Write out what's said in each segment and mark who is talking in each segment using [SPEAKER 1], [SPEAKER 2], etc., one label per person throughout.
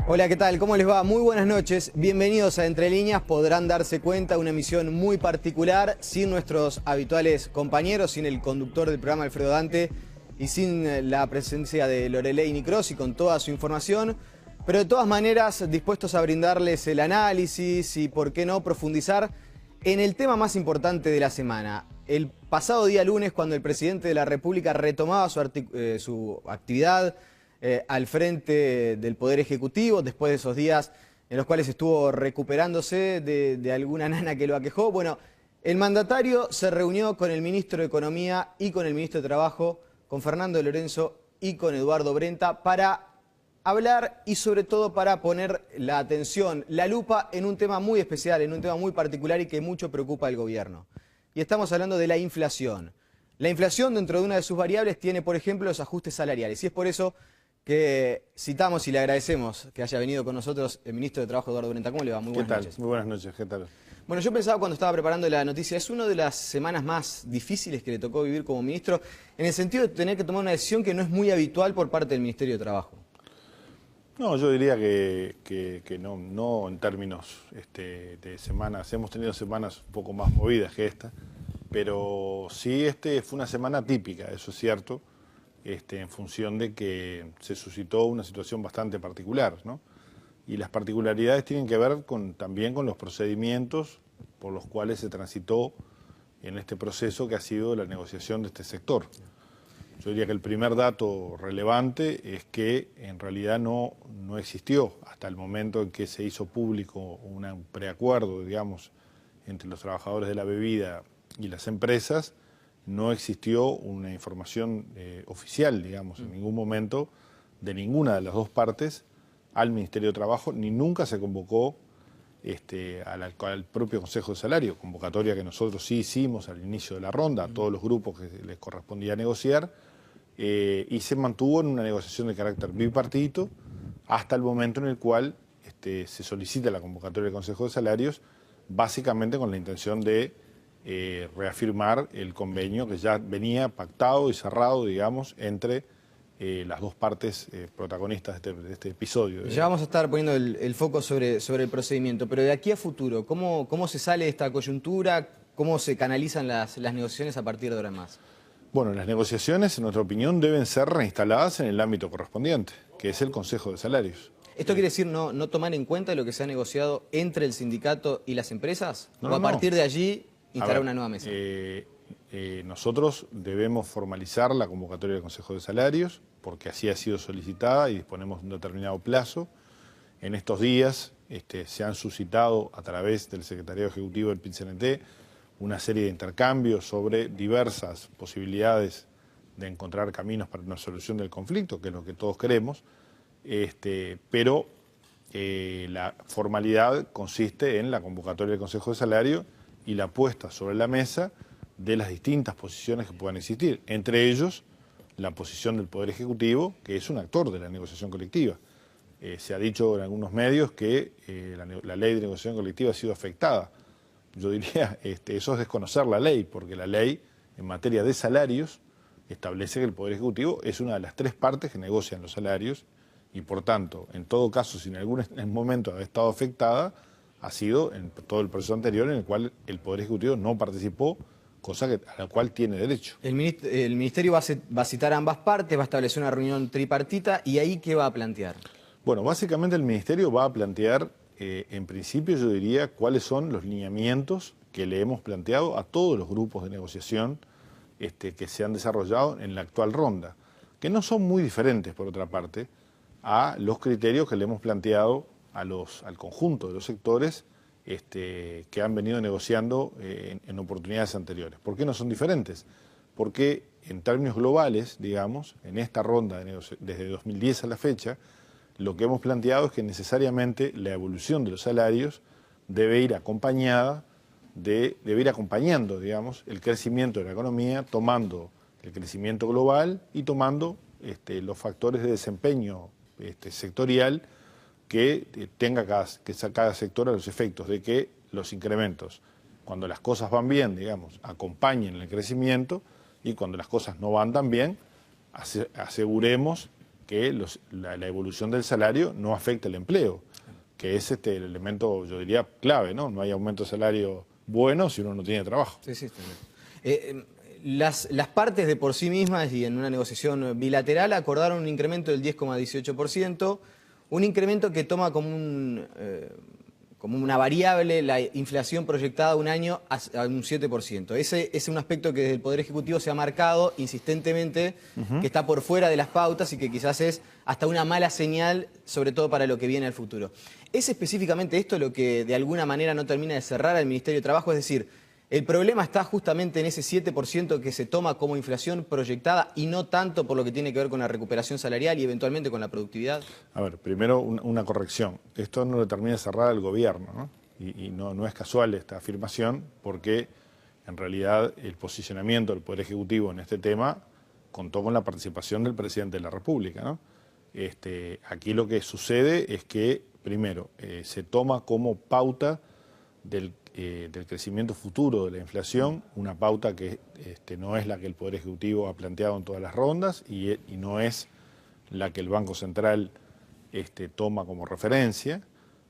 [SPEAKER 1] Hola, ¿qué tal? ¿Cómo les va? Muy buenas noches. Bienvenidos a Entre Líneas. Podrán darse cuenta, una emisión muy particular, sin nuestros habituales compañeros, sin el conductor del programa Alfredo Dante y sin la presencia de Lorelei Nicrosi con toda su información. Pero de todas maneras, dispuestos a brindarles el análisis y, por qué no, profundizar en el tema más importante de la semana. El pasado día lunes, cuando el presidente de la República retomaba su actividad al frente del Poder Ejecutivo, después de esos días en los cuales estuvo recuperándose de alguna nana que lo aquejó. Bueno, el mandatario se reunió con el ministro de Economía y con el ministro de Trabajo, con Fernando de Lorenzo y con Eduardo Brenta, para hablar y sobre todo para poner la atención, la lupa en un tema muy especial, en un tema muy particular y que mucho preocupa al gobierno. Y estamos hablando de la inflación. La inflación, dentro de una de sus variables, tiene, por ejemplo, los ajustes salariales. Y es por eso que citamos y le agradecemos que haya venido con nosotros el ministro de Trabajo, Eduardo Brenta. ¿Cómo le va? Muy buenas noches.
[SPEAKER 2] Muy buenas noches, ¿qué tal?
[SPEAKER 1] Bueno, yo pensaba cuando estaba preparando la noticia, es una de las semanas más difíciles que le tocó vivir como ministro, en el sentido de tener que tomar una decisión que no es muy habitual por parte del Ministerio de Trabajo.
[SPEAKER 2] No, yo diría que no en términos de semanas. Hemos tenido semanas un poco más movidas que esta, pero sí fue una semana típica, eso es cierto, en función de que se suscitó una situación bastante particular, ¿no? Y las particularidades tienen que ver también con los procedimientos por los cuales se transitó en este proceso que ha sido la negociación de este sector. Yo diría que el primer dato relevante es que en realidad no existió hasta el momento en que se hizo público un preacuerdo, digamos, entre los trabajadores de la bebida y las empresas. No existió una información oficial, digamos, en ningún momento de ninguna de las dos partes al Ministerio de Trabajo, ni nunca se convocó al propio Consejo de Salario, convocatoria que nosotros sí hicimos al inicio de la ronda, a todos los grupos que les correspondía negociar, y se mantuvo en una negociación de carácter bipartito hasta el momento en el cual se solicita la convocatoria del Consejo de Salarios, básicamente con la intención de reafirmar el convenio que ya venía pactado y cerrado, digamos, entre las dos partes protagonistas de este episodio.
[SPEAKER 1] Ya vamos a estar poniendo el foco sobre el procedimiento, pero de aquí a futuro, ¿cómo se sale de esta coyuntura? ¿Cómo se canalizan las negociaciones a partir de ahora en más?
[SPEAKER 2] Bueno, las negociaciones, en nuestra opinión, deben ser reinstaladas en el ámbito correspondiente, que es el Consejo de Salarios.
[SPEAKER 1] ¿Esto quiere decir no tomar en cuenta lo que se ha negociado entre el sindicato y las empresas? ¿O a partir de allí instalar una nueva mesa?
[SPEAKER 2] Nosotros debemos formalizar la convocatoria del Consejo de Salarios, porque así ha sido solicitada y disponemos de un determinado plazo. En estos días se han suscitado a través del Secretariado Ejecutivo del PIT-CNT una serie de intercambios sobre diversas posibilidades de encontrar caminos para una solución del conflicto, que es lo que todos queremos, pero la formalidad consiste en la convocatoria del Consejo de Salario y la puesta sobre la mesa de las distintas posiciones que puedan existir, entre ellos la posición del Poder Ejecutivo, que es un actor de la negociación colectiva. Se ha dicho en algunos medios que la ley de negociación colectiva ha sido afectada. Yo diría, eso es desconocer la ley, porque la ley en materia de salarios establece que el Poder Ejecutivo es una de las tres partes que negocian los salarios y, por tanto, en todo caso, si en algún momento ha estado afectada, ha sido en todo el proceso anterior en el cual el Poder Ejecutivo no participó, cosa a la cual tiene derecho.
[SPEAKER 1] El Ministerio va a citar a ambas partes, va a establecer una reunión tripartita, ¿y ahí qué va a plantear?
[SPEAKER 2] Bueno, básicamente el Ministerio va a plantear, en principio yo diría, cuáles son los lineamientos que le hemos planteado a todos los grupos de negociación que se han desarrollado en la actual ronda, que no son muy diferentes, por otra parte, a los criterios que le hemos planteado al conjunto de los sectores que han venido negociando en oportunidades anteriores. ¿Por qué no son diferentes? Porque en términos globales, digamos, en esta ronda desde 2010 a la fecha, lo que hemos planteado es que necesariamente la evolución de los salarios debe ir acompañando, digamos, el crecimiento de la economía, tomando el crecimiento global y tomando los factores de desempeño sectorial que tenga cada sector a los efectos de que los incrementos, cuando las cosas van bien, digamos, acompañen el crecimiento, y cuando las cosas no van tan bien, aseguremos que la evolución del salario no afecta el empleo, que es el elemento, yo diría, clave, ¿no? No hay aumento de salario bueno si uno no tiene trabajo.
[SPEAKER 1] Sí, sí, está bien. Las partes de por sí mismas y en una negociación bilateral acordaron un incremento del 10,18%, un incremento que toma como una variable la inflación proyectada un año a un 7%. Ese es un aspecto que desde el Poder Ejecutivo se ha marcado insistentemente, que está por fuera de las pautas y que quizás es hasta una mala señal, sobre todo para lo que viene al futuro. ¿Es específicamente esto lo que de alguna manera no termina de cerrar al Ministerio de Trabajo? Es decir, ¿el problema está justamente en ese 7% que se toma como inflación proyectada y no tanto por lo que tiene que ver con la recuperación salarial y eventualmente con la productividad?
[SPEAKER 2] A ver, primero una corrección. Esto no lo termina de cerrar el gobierno, ¿no? Y no es casual esta afirmación, porque en realidad el posicionamiento del Poder Ejecutivo en este tema contó con la participación del presidente de la República, ¿no? Aquí lo que sucede es que, primero, se toma como pauta del crecimiento futuro de la inflación, una pauta que no es la que el Poder Ejecutivo ha planteado en todas las rondas y no es la que el Banco Central toma como referencia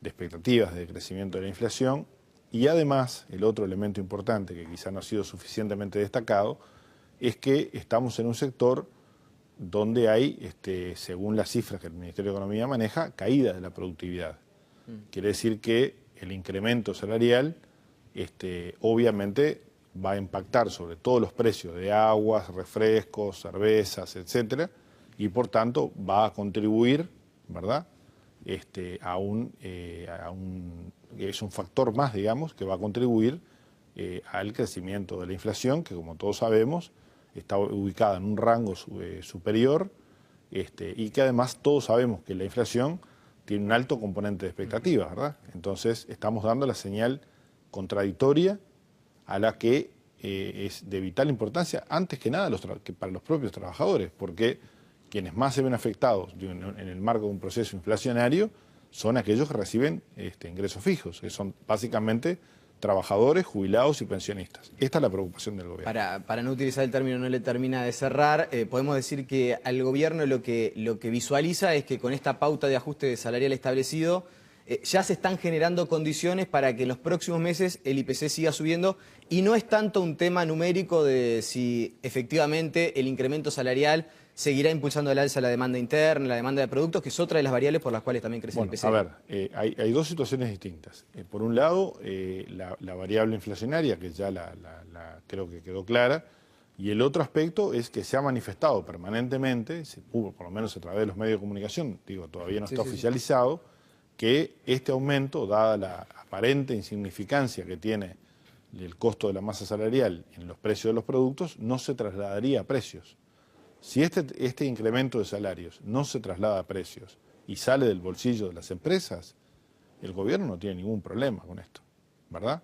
[SPEAKER 2] de expectativas de crecimiento de la inflación. Y además, el otro elemento importante que quizá no ha sido suficientemente destacado es que estamos en un sector donde hay, según las cifras que el Ministerio de Economía maneja, caída de la productividad. Quiere decir que el incremento salarial obviamente va a impactar sobre todos los precios de aguas, refrescos, cervezas, etcétera, y por tanto va a contribuir, ¿verdad?, es un factor más, digamos, que va a contribuir al crecimiento de la inflación, que como todos sabemos está ubicada en un rango superior, y que además todos sabemos que la inflación tiene un alto componente de expectativas, ¿verdad? Entonces estamos dando la señal contradictoria a la que es de vital importancia, antes que nada que para los propios trabajadores, porque quienes más se ven afectados en el marco de un proceso inflacionario son aquellos que reciben ingresos fijos, que son básicamente trabajadores, jubilados y pensionistas. Esta es la preocupación del gobierno.
[SPEAKER 1] Para no utilizar el término no le termina de cerrar, podemos decir que al gobierno lo que visualiza es que con esta pauta de ajuste salarial establecido ya se están generando condiciones para que en los próximos meses el IPC siga subiendo y no es tanto un tema numérico de si efectivamente el incremento salarial seguirá impulsando al alza la demanda interna, la demanda de productos, que es otra de las variables por las cuales también crece el IPC.
[SPEAKER 2] A ver, hay dos situaciones distintas. Por un lado, la variable inflacionaria, que ya creo que quedó clara, y el otro aspecto es que se ha manifestado permanentemente, por lo menos a través de los medios de comunicación, digo, todavía no está oficializado, que este aumento, dada la aparente insignificancia que tiene el costo de la masa salarial en los precios de los productos, no se trasladaría a precios. Si este incremento de salarios no se traslada a precios y sale del bolsillo de las empresas, el gobierno no tiene ningún problema con esto, ¿verdad?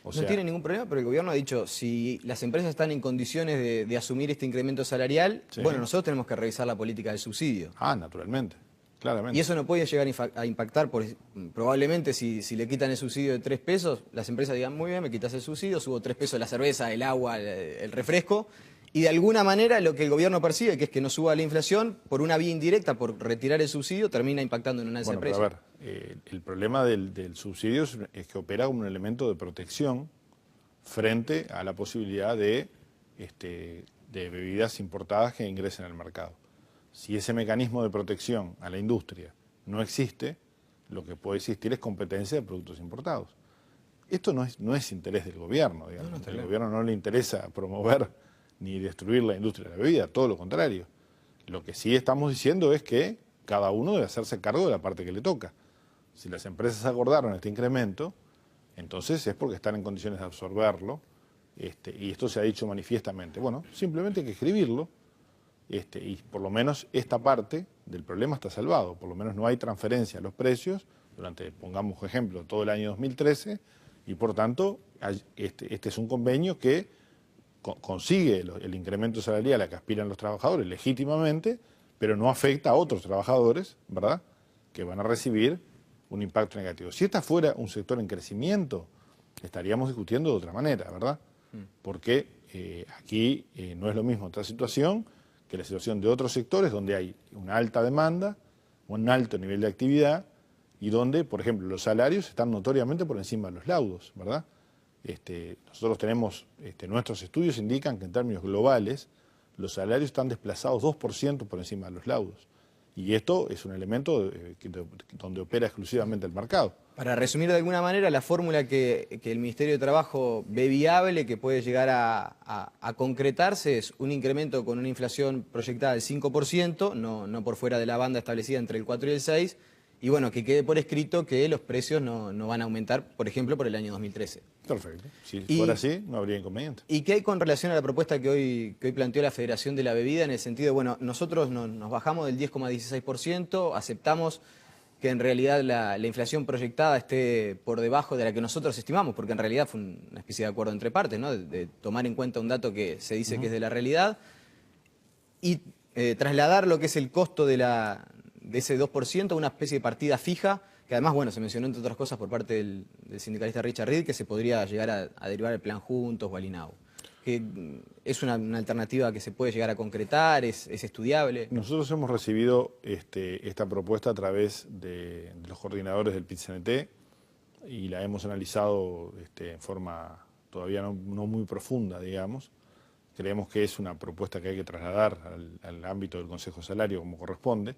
[SPEAKER 1] No tiene ningún problema, pero el gobierno ha dicho, si las empresas están en condiciones de asumir este incremento salarial, bueno, nosotros tenemos que revisar la política del subsidio.
[SPEAKER 2] Naturalmente, claramente.
[SPEAKER 1] Y eso no puede llegar a impactar, probablemente si le quitan el subsidio de 3 pesos, las empresas digan, muy bien, me quitas el subsidio, subo 3 pesos la cerveza, el agua, el refresco, y de alguna manera lo que el gobierno percibe, que es que no suba la inflación, por una vía indirecta, por retirar el subsidio, termina impactando en una alza de precios.
[SPEAKER 2] Pero a ver, el problema del subsidio es que opera como un elemento de protección frente a la posibilidad de bebidas importadas que ingresen al mercado. Si ese mecanismo de protección a la industria no existe, lo que puede existir es competencia de productos importados. Esto no es interés del gobierno, digamos. Al gobierno no le interesa promover ni destruir la industria de la bebida, todo lo contrario. Lo que sí estamos diciendo es que cada uno debe hacerse cargo de la parte que le toca. Si las empresas acordaron este incremento, entonces es porque están en condiciones de absorberlo, y esto se ha dicho manifiestamente. Bueno, simplemente hay que escribirlo, y por lo menos esta parte del problema está salvado. Por lo menos no hay transferencia a los precios durante, pongamos por ejemplo, todo el año 2013, y por tanto este es un convenio que consigue el incremento salarial a que aspiran los trabajadores legítimamente, pero no afecta a otros trabajadores, ¿verdad?, que van a recibir un impacto negativo. Si esta fuera un sector en crecimiento, estaríamos discutiendo de otra manera, ¿verdad? Porque aquí no es lo mismo esta situación que la situación de otros sectores donde hay una alta demanda, un alto nivel de actividad y donde, por ejemplo, los salarios están notoriamente por encima de los laudos, ¿verdad? Nosotros tenemos, nuestros estudios indican que en términos globales los salarios están desplazados 2% por encima de los laudos. Y esto es un elemento donde opera exclusivamente el mercado.
[SPEAKER 1] Para resumir de alguna manera, la fórmula que el Ministerio de Trabajo ve viable, que puede llegar a concretarse, es un incremento con una inflación proyectada del 5%, no por fuera de la banda establecida entre el 4 y el 6%, y bueno, que quede por escrito que los precios no van a aumentar, por ejemplo, por el año 2013.
[SPEAKER 2] Perfecto. Si fuera así, no habría inconveniente.
[SPEAKER 1] ¿Y qué hay con relación a la propuesta que hoy planteó la Federación de la Bebida, en el sentido, bueno, nosotros nos bajamos del 10,16%, aceptamos que en realidad la inflación proyectada esté por debajo de la que nosotros estimamos, porque en realidad fue una especie de acuerdo entre partes, ¿no? De tomar en cuenta un dato que se dice que es de la realidad y trasladar lo que es el costo de ese 2% a una especie de partida fija, que además, bueno, se mencionó entre otras cosas por parte del sindicalista Richard Reed, que se podría llegar a derivar al Plan Juntos o al INAU. Que ¿es una alternativa que se puede llegar a concretar? ¿Es estudiable?
[SPEAKER 2] Nosotros hemos recibido esta propuesta a través de los coordinadores del PIT-CNT y la hemos analizado en forma todavía no muy profunda, digamos. Creemos que es una propuesta que hay que trasladar al ámbito del Consejo de Salario como corresponde,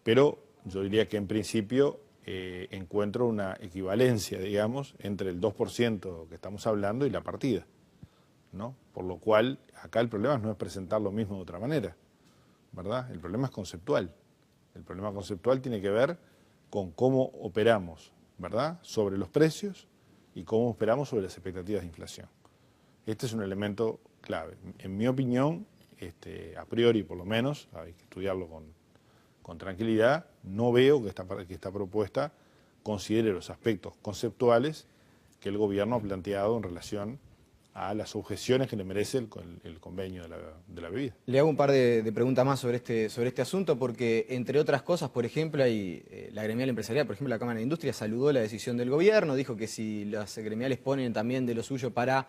[SPEAKER 2] pero yo diría que en principio encuentro una equivalencia, digamos, entre el 2% que estamos hablando y la partida, ¿no? Por lo cual, acá el problema no es presentar lo mismo de otra manera, ¿verdad? El problema es conceptual. El problema conceptual tiene que ver con cómo operamos, ¿verdad?, sobre los precios y cómo operamos sobre las expectativas de inflación. Este es un elemento clave. En mi opinión, a priori por lo menos, hay que estudiarlo con tranquilidad, no veo que esta propuesta considere los aspectos conceptuales que el gobierno ha planteado en relación a las objeciones que le merece el convenio de la bebida.
[SPEAKER 1] Le hago un par de preguntas más sobre este asunto, porque entre otras cosas, por ejemplo, la gremial empresarial, por ejemplo, la Cámara de Industria saludó la decisión del gobierno, dijo que si las gremiales ponen también de lo suyo para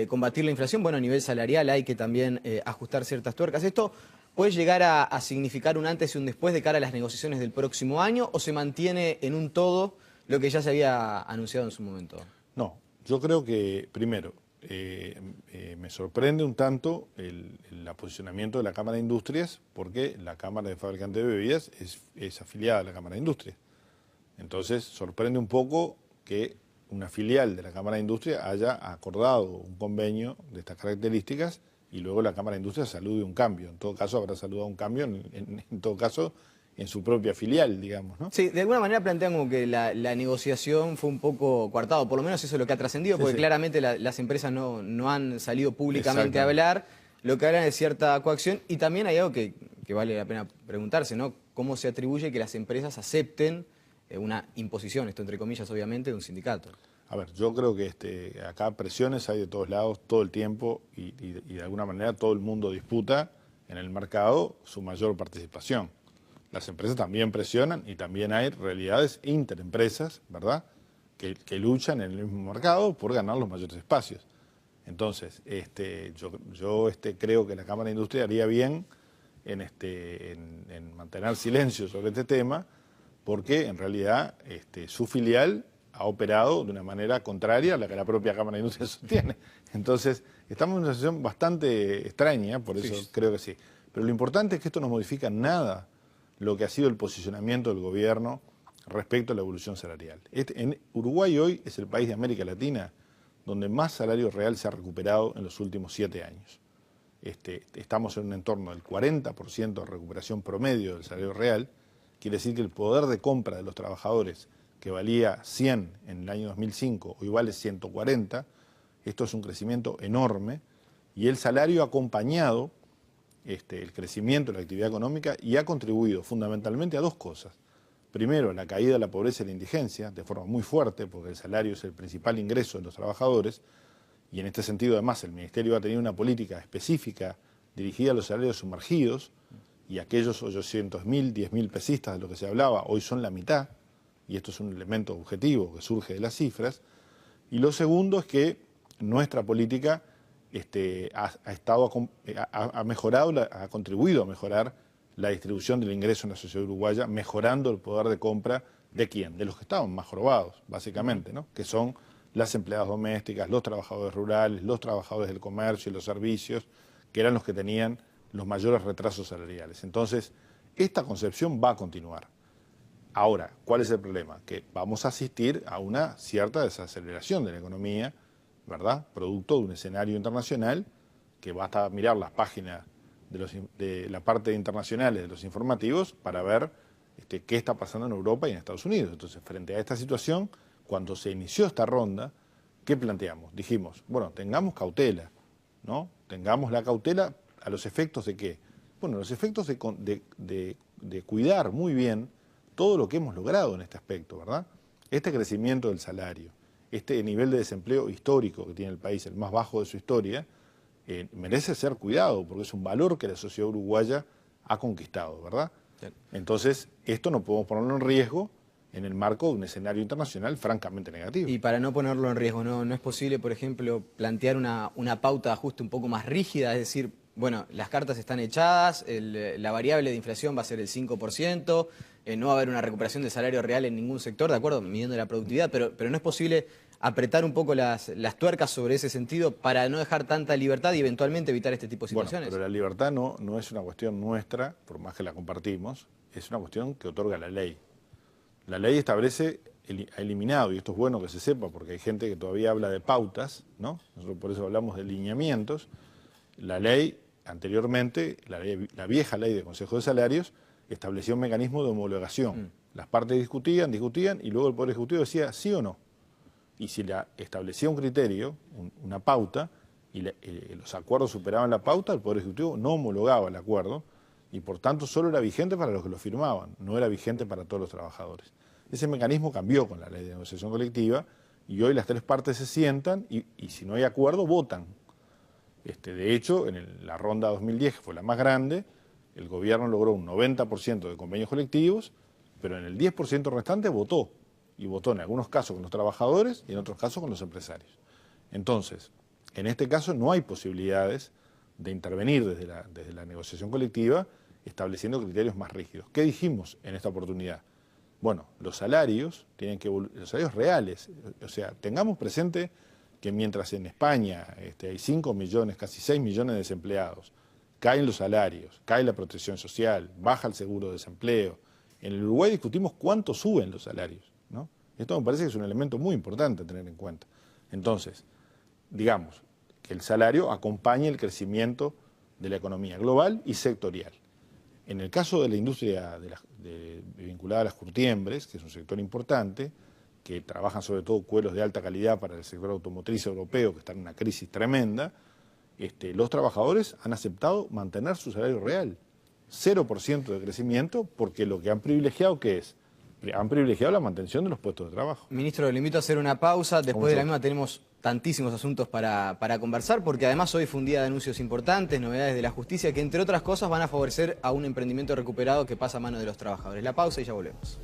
[SPEAKER 1] combatir la inflación, bueno, a nivel salarial hay que también ajustar ciertas tuercas. ¿Esto puede llegar a significar un antes y un después de cara a las negociaciones del próximo año o se mantiene en un todo lo que ya se había anunciado en su momento?
[SPEAKER 2] No, yo creo que, primero, me sorprende un tanto el posicionamiento de la Cámara de Industrias, porque la Cámara de Fabricantes de Bebidas es afiliada a la Cámara de Industrias. Entonces, sorprende un poco que una filial de la Cámara de Industria haya acordado un convenio de estas características y luego la Cámara de Industria salude un cambio. En todo caso, habrá saludado un cambio, en todo caso, en su propia filial, digamos, ¿no?
[SPEAKER 1] Sí, de alguna manera plantean como que la negociación fue un poco coartada, por lo menos eso es lo que ha trascendido, porque claramente las empresas no han salido públicamente a hablar, lo que hablan es cierta coacción, y también hay algo que vale la pena preguntarse, ¿no? ¿Cómo se atribuye que las empresas acepten una imposición, esto entre comillas obviamente, de un sindicato?
[SPEAKER 2] A ver, yo creo que acá presiones hay de todos lados todo el tiempo y de alguna manera todo el mundo disputa en el mercado su mayor participación. Las empresas también presionan y también hay realidades interempresas, ¿verdad?, que luchan en el mismo mercado por ganar los mayores espacios. Entonces, yo creo que la Cámara de Industria haría bien en mantener silencio sobre este tema, porque en realidad su filial ha operado de una manera contraria a la que la propia Cámara de Industria sostiene. Entonces, estamos en una situación bastante extraña, por eso creo que sí. Pero lo importante es que esto no modifica nada lo que ha sido el posicionamiento del gobierno respecto a la evolución salarial. En Uruguay hoy es el país de América Latina donde más salario real se ha recuperado en los últimos 7 años. Estamos en un entorno del 40% de recuperación promedio del salario real. Quiere decir que el poder de compra de los trabajadores, que valía 100 en el año 2005, hoy vale 140, esto es un crecimiento enorme, y el salario ha acompañado el crecimiento de la actividad económica y ha contribuido fundamentalmente a dos cosas. Primero, la caída de la pobreza y la indigencia, de forma muy fuerte, porque el salario es el principal ingreso de los trabajadores, y en este sentido además el Ministerio ha tenido una política específica dirigida a los salarios sumergidos, y aquellos 800.000, 10.000 pesistas de lo que se hablaba, hoy son la mitad, y esto es un elemento objetivo que surge de las cifras. Y lo segundo es que nuestra política ha mejorado, ha contribuido a mejorar la distribución del ingreso en la sociedad uruguaya, mejorando el poder de compra de quién, de los que estaban más jorobados, básicamente, ¿no? Que son las empleadas domésticas, los trabajadores rurales, los trabajadores del comercio y los servicios, que eran los que tenían los mayores retrasos salariales. Entonces, esta concepción va a continuar. Ahora, ¿cuál es el problema? Que vamos a asistir a una cierta desaceleración de la economía, ¿verdad? Producto de un escenario internacional que basta mirar las páginas de la parte internacionales de los informativos para ver qué está pasando en Europa y en Estados Unidos. Entonces, frente a esta situación, cuando se inició esta ronda, ¿qué planteamos? Dijimos, bueno, tengamos cautela, ¿no? Tengamos la cautela a los efectos de ¿qué? Bueno, los efectos de cuidar muy bien todo lo que hemos logrado en este aspecto, ¿verdad? Este crecimiento del salario, este nivel de desempleo histórico que tiene el país, el más bajo de su historia, merece ser cuidado porque es un valor que la sociedad uruguaya ha conquistado, ¿verdad? Sí. Entonces, esto no podemos ponerlo en riesgo en el marco de un escenario internacional francamente negativo.
[SPEAKER 1] Y para no ponerlo en riesgo, ¿no es posible, por ejemplo, plantear una pauta de ajuste un poco más rígida? Es decir, bueno, las cartas están echadas, la variable de inflación va a ser el 5%, no va a haber una recuperación del salario real en ningún sector, ¿de acuerdo? Midiendo la productividad, pero no es posible apretar un poco las tuercas sobre ese sentido para no dejar tanta libertad y eventualmente evitar este tipo de situaciones.
[SPEAKER 2] Bueno, pero la libertad no es una cuestión nuestra, por más que la compartimos, es una cuestión que otorga la ley. La ley establece, ha eliminado, y esto es bueno que se sepa porque hay gente que todavía habla de pautas, ¿no? Nosotros por eso hablamos de lineamientos. La ley, anteriormente, la vieja ley de Consejo de Salarios, establecía un mecanismo de homologación. Las partes discutían, y luego el Poder Ejecutivo decía sí o no. Y si establecía un criterio, una pauta, y los acuerdos superaban la pauta, el Poder Ejecutivo no homologaba el acuerdo, y por tanto solo era vigente para los que lo firmaban, no era vigente para todos los trabajadores. Ese mecanismo cambió con la ley de negociación colectiva, y hoy las tres partes se sientan, y si no hay acuerdo, votan. De hecho, en la ronda 2010, que fue la más grande, el gobierno logró un 90% de convenios colectivos, pero en el 10% restante votó, y votó en algunos casos con los trabajadores y en otros casos con los empresarios. Entonces, en este caso no hay posibilidades de intervenir desde la negociación colectiva estableciendo criterios más rígidos. ¿Qué dijimos en esta oportunidad? Bueno, los salarios los salarios reales, o sea, tengamos presente que mientras en España hay 5 millones, casi 6 millones de desempleados, caen los salarios, cae la protección social, baja el seguro de desempleo. En el Uruguay discutimos cuánto suben los salarios, ¿no? Esto me parece que es un elemento muy importante a tener en cuenta. Entonces, digamos que el salario acompañe el crecimiento de la economía global y sectorial. En el caso de la industria vinculada a las curtiembres, que es un sector importante, que trabajan sobre todo cueros de alta calidad para el sector automotriz europeo, que está en una crisis tremenda, los trabajadores han aceptado mantener su salario real. 0% de crecimiento, porque lo que han privilegiado, ¿qué es? Han privilegiado la mantención de los puestos de trabajo.
[SPEAKER 1] Ministro, le invito a hacer una pausa. Después de la misma tenemos tantísimos asuntos para conversar, porque además hoy fue un día de anuncios importantes, novedades de la justicia, que entre otras cosas van a favorecer a un emprendimiento recuperado que pasa a mano de los trabajadores. La pausa y ya volvemos.